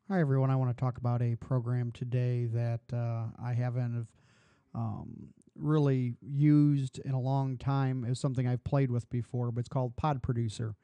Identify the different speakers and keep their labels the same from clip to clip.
Speaker 1: Hi, everyone. I want to talk about a program today that I haven't really used in a long time. It's something I've played with before, but it's called PodProducer.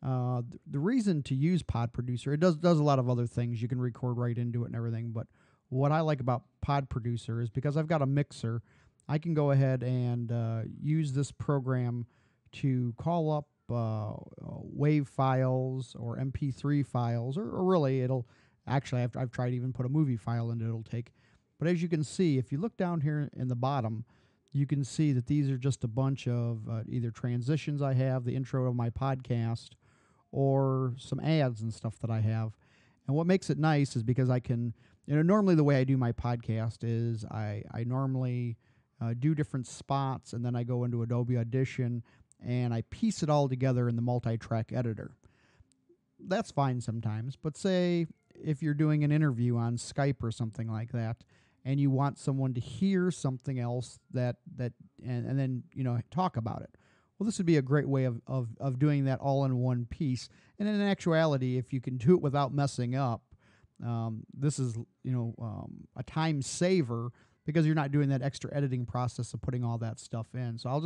Speaker 1: The reason to use PodProducer, it does a lot of other things. You can record right into it and everything. But what I like about PodProducer is because I've got a mixer, I can go ahead and use this program to call up WAV files or MP3 files, or really it'll actually I've tried even put a movie file into it, it'll take. But as you can see, if you look down here in the bottom, you can see that these are just a bunch of either transitions I have, the intro of my podcast, or some ads and stuff that I have. And what makes it nice is because I can, normally the way I do my podcast is I normally do different spots, and then I go into Adobe Audition and I piece it all together in the multi-track editor. That's fine sometimes, but say if you're doing an interview on Skype or something like that, and you want someone to hear something else and then talk about it. Well, this would be a great way of doing that all in one piece. And in actuality, if you can do it without messing up, this is a time saver because you're not doing that extra editing process of putting all that stuff in. So I'll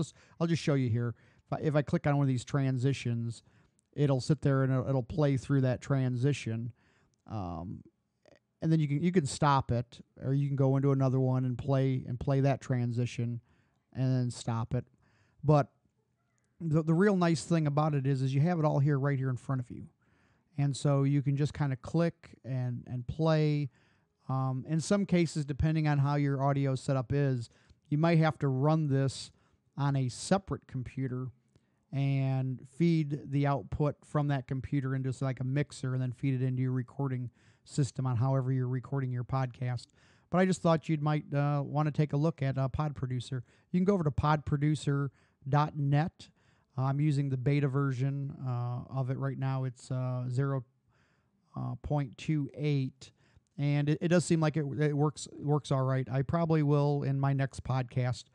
Speaker 1: just show you here. If I click on one of these transitions, it'll sit there and it'll play through that transition, and then you can stop it, or you can go into another one and play that transition, and then stop it. But the real nice thing about it is you have it all here right here in front of you, and so you can just kind of click and play. In some cases, depending on how your audio setup is, you might have to run this on a separate computer and feed the output from that computer into like a mixer and then feed it into your recording system on however you're recording your podcast. But I just thought you might want to take a look at PodProducer. You can go over to podproducer.net. I'm using the beta version of it right now. It's 0.28. And it does seem like it works all right. I probably will, in my next podcast,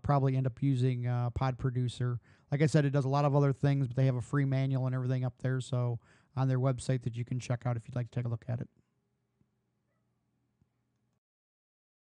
Speaker 1: probably end up using PodProducer. Like I said, it does a lot of other things, but they have a free manual and everything up there, so on their website that you can check out if you'd like to take a look at it.